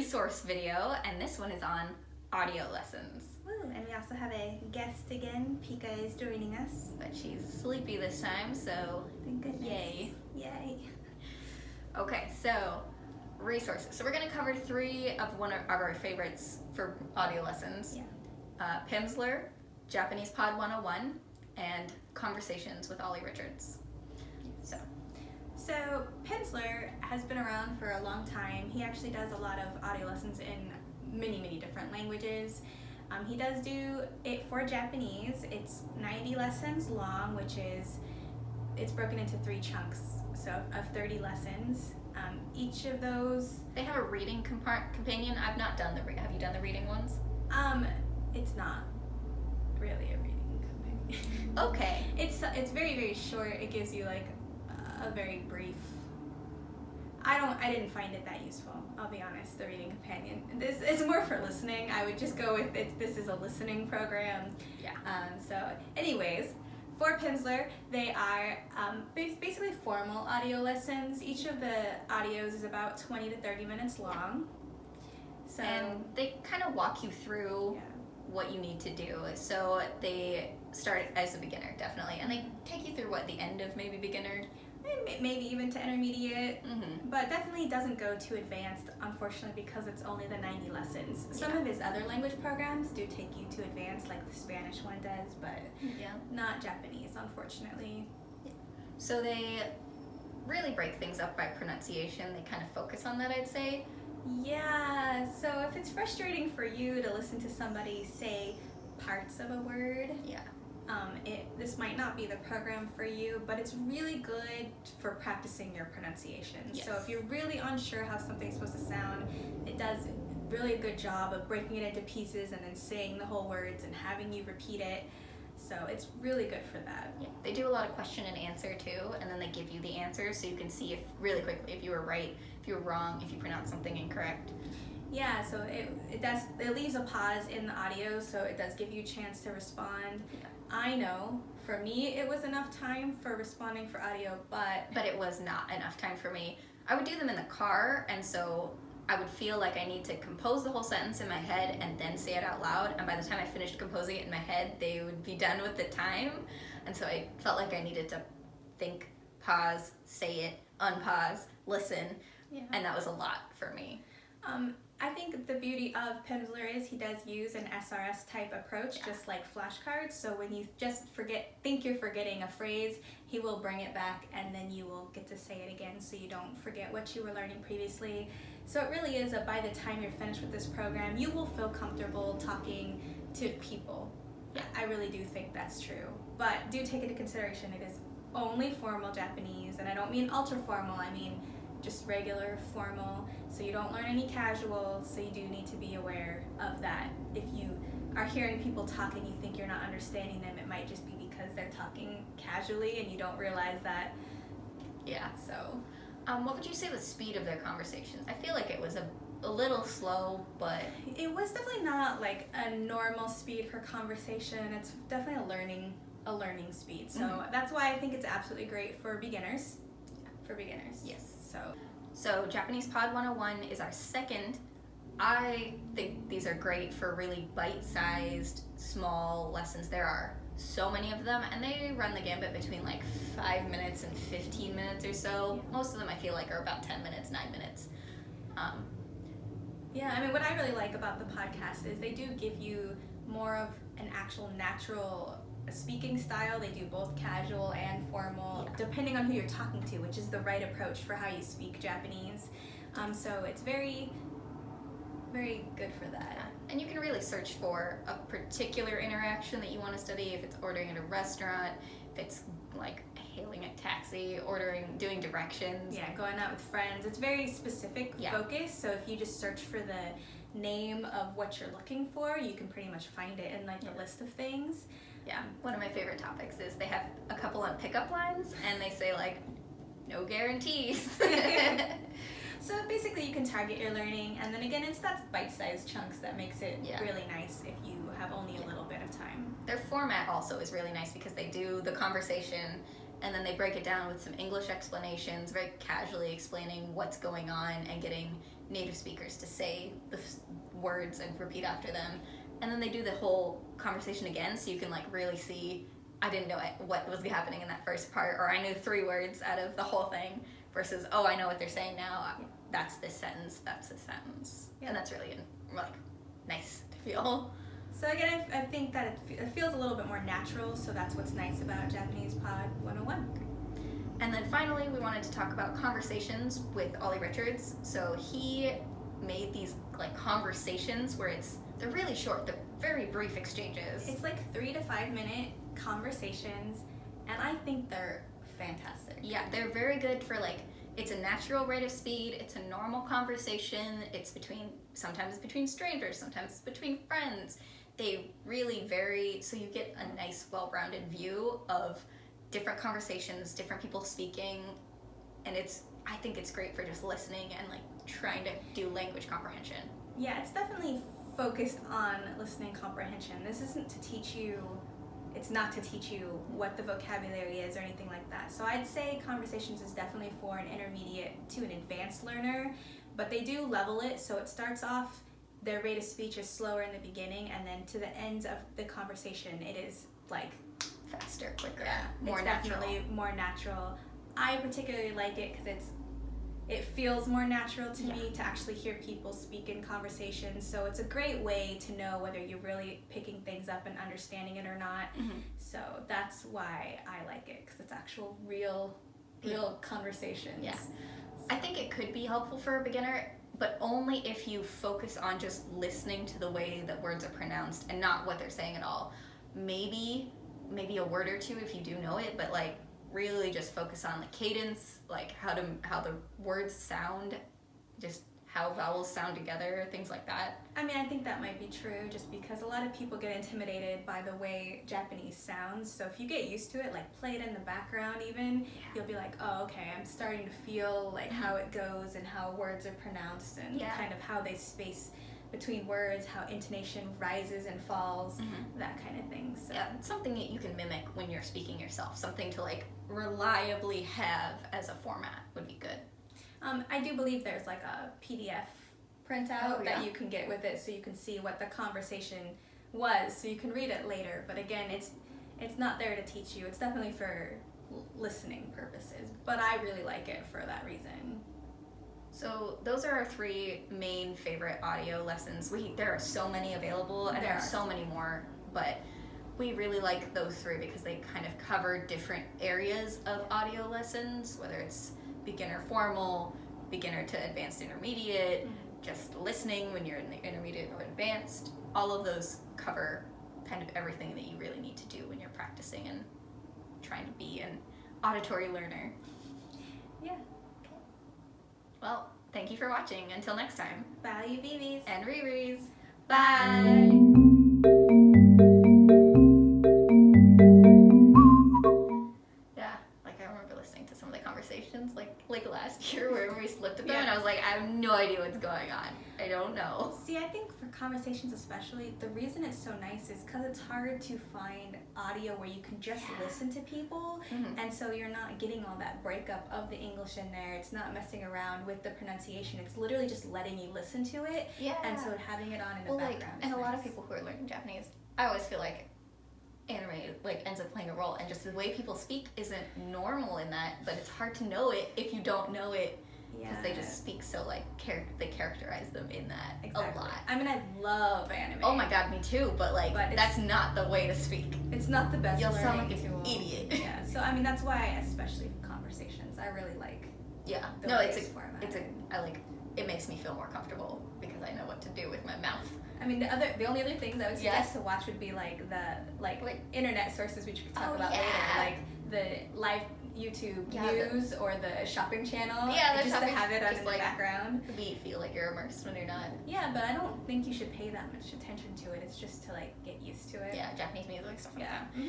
resource video, and this one is on audio lessons. Woo, and we also have a guest again. Pika is joining us. But she's sleepy this time, so Thank goodness. yay. Yay. Okay, so resources. So we're going to cover 3 of one of our favorites for audio lessons. Yeah. Pimsleur, Japanese Pod 101, and Conversations with Olly Richards. So Pimsleur has been around for a long time. He actually does a lot of audio lessons in many different languages. He does do it for Japanese. It's 90 lessons long, which is, it's broken into 3 chunks, so of 30 lessons. Each of those... They have a reading companion. I've not done have you done the reading ones? It's not really a reading companion. Okay. It's very short. It gives you like a very brief... I didn't find it that useful, I'll be honest, the reading companion. This is more for listening. I would just go with it. This is a listening program. Yeah. So anyways, for Pimsleur, they are basically formal audio lessons. Each of the audios is about 20 to 30 minutes long. So, and they kind of walk you through what you need to do. So they start as a beginner, definitely, and they take you through the end of maybe beginner, maybe even to intermediate, mm-hmm. but definitely doesn't go too advanced, unfortunately, because it's only the 90 lessons. Some of his other language programs do take you to advanced, like the Spanish one does, but not Japanese, unfortunately. So they really break things up by pronunciation. They kind of focus on that, I'd say. Yeah, so if it's frustrating for you to listen to somebody say parts of a word, this might not be the program for you, but it's really good for practicing your pronunciation. Yes. So if you're really unsure how something's supposed to sound, it does really a good job of breaking it into pieces and then saying the whole words and having you repeat it. So it's really good for that. Yeah, they do a lot of question and answer too, and then they give you the answers so you can see if really quickly if you were right, if you were wrong, if you pronounced something incorrect. Yeah, so it leaves a pause in the audio, so it does give you a chance to respond. Yeah. I know, for me, it was enough time for responding for audio, but it was not enough time for me. I would do them in the car, and so I would feel like I need to compose the whole sentence in my head and then say it out loud, and by the time I finished composing it in my head, they would be done with the time, and so I felt like I needed to think, pause, say it, unpause, listen, and that was a lot for me. I think the beauty of Pimsleur is he does use an SRS type approach, just like flashcards. So when you just think you're forgetting a phrase, he will bring it back and then you will get to say it again so you don't forget what you were learning previously. So it really is by the time you're finished with this program, you will feel comfortable talking to people. Yeah. I really do think that's true. But do take into consideration it is only formal Japanese, and I don't mean ultra formal, I mean just regular formal, so you don't learn any casual, so you do need to be aware of that. If you are hearing people talk and you think you're not understanding them, it might just be because they're talking casually and you don't realize that. Yeah. So what would you say the speed of their conversations? I feel like it was a little slow, but it was definitely not like a normal speed for conversation. It's definitely a learning speed, so that's why I think it's absolutely great for beginners. Yes. So Japanese Pod 101 is our second. I think these are great for really bite-sized, small lessons. There are so many of them, and they run the gambit between like 5 minutes and 15 minutes or so. Most of them I feel like are about 10 minutes, 9 minutes. Yeah, I mean, what I really like about the podcast is they do give you more of an actual natural speaking style. They do both casual and formal, depending on who you're talking to, which is the right approach for how you speak Japanese. So it's very, very good for that. Yeah. And you can really search for a particular interaction that you want to study, if it's ordering at a restaurant, if it's like hailing a taxi, doing directions. Yeah, going out with friends. It's very specific focus, so if you just search for the name of what you're looking for, you can pretty much find it in like the list of things. Yeah, one of my favorite topics is they have a couple on pickup lines, and they say like, no guarantees. So basically you can target your learning, and then again, it's that bite-sized chunks that makes it really nice if you have only a little bit of time. Their format also is really nice because they do the conversation, and then they break it down with some English explanations, very casually explaining what's going on and getting native speakers to say the words and repeat after them. And then they do the whole conversation again, so you can like really see, I didn't know what was happening in that first part, or I knew 3 words out of the whole thing, versus, oh, I know what they're saying now. Yeah. That's this sentence, that's this sentence. Yeah. And that's really like nice to feel. So again, I think that it feels a little bit more natural, so that's what's nice about Japanese Pod 101. And then finally, we wanted to talk about conversations with Olly Richards. So he made these like conversations where they're really short, they're very brief exchanges. It's like 3 to 5 minute conversations, and I think they're fantastic. Yeah, they're very good for like, it's a natural rate of speed, it's a normal conversation, sometimes it's between strangers, sometimes it's between friends. They really vary, so you get a nice, well-rounded view of different conversations, different people speaking, and I think it's great for just listening and like trying to do language comprehension. Yeah, it's definitely focused on listening comprehension. This isn't to teach you, it's not to teach you what the vocabulary is or anything like that. So I'd say conversations is definitely for an intermediate to an advanced learner, but they do level it, so it starts off, their rate of speech is slower in the beginning, and then to the end of the conversation, it is like Faster, quicker, yeah, more it's natural. Definitely more natural. I particularly like it because it feels more natural to me to actually hear people speak in conversations. So it's a great way to know whether you're really picking things up and understanding it or not. Mm-hmm. So that's why I like it, because it's actual real conversations. Yeah. I think it could be helpful for a beginner, but only if you focus on just listening to the way that words are pronounced and not what they're saying at all. Maybe a word or two if you do know it, but like really just focus on the cadence, like how the words sound, just how vowels sound together, things like that. I mean, I think that might be true, just because a lot of people get intimidated by the way Japanese sounds. So if you get used to it, like play it in the background even, you'll be like, oh, okay, I'm starting to feel like how it goes and how words are pronounced and kind of how they space between words, how intonation rises and falls, that kind of thing. So yeah, it's something that you can mimic when you're speaking yourself, something to like reliably have as a format would be good. I do believe there's like a PDF printout that you can get with it, so you can see what the conversation was, so you can read it later. But again, it's not there to teach you. It's definitely for listening purposes, but I really like it for that reason. So those are our 3 main favorite audio lessons. There are so many available, and there are so many more, but we really like those 3 because they kind of cover different areas of audio lessons, whether it's beginner formal, beginner to advanced intermediate, just listening when you're in the intermediate or advanced. All of those cover kind of everything that you really need to do when you're practicing and trying to be an auditory learner. Yeah. Well, thank you for watching. Until next time. Bye, you BBs. And Riri's. Bye. Yeah, like I remember listening to some of the conversations like last year where we looked at them and I was like, I have no idea what's going on. I don't know. See, I think for conversations especially, the reason it's so nice is because it's hard to find audio where you can just listen to people, and so you're not getting all that breakup of the English in there. It's not messing around with the pronunciation. It's literally just letting you listen to it, and so having it on in the background. And a lot of people who are learning Japanese, I always feel like anime ends up playing a role, and just the way people speak isn't normal in that, but it's hard to know it if you don't know it. Because they just speak so they characterize them in that a lot. I mean, I love anime. Oh my god, me too. But that's not the way to speak. It's not the best. You'll sound learning like an tool. idiot. Yeah. So I mean, that's why, especially for conversations, I really like. Yeah. The No, way it's formatted. It makes me feel more comfortable because I know what to do with my mouth. I mean, the only other things I would suggest to watch would be like internet sources, which we could talk about later, like the live YouTube news or the shopping channel. Yeah, just to have it on in the background. You feel like you're immersed when you're not. Yeah, but I don't think you should pay that much attention to it. It's just to get used to it. Yeah, Japanese music, stuff like that. Mm-hmm.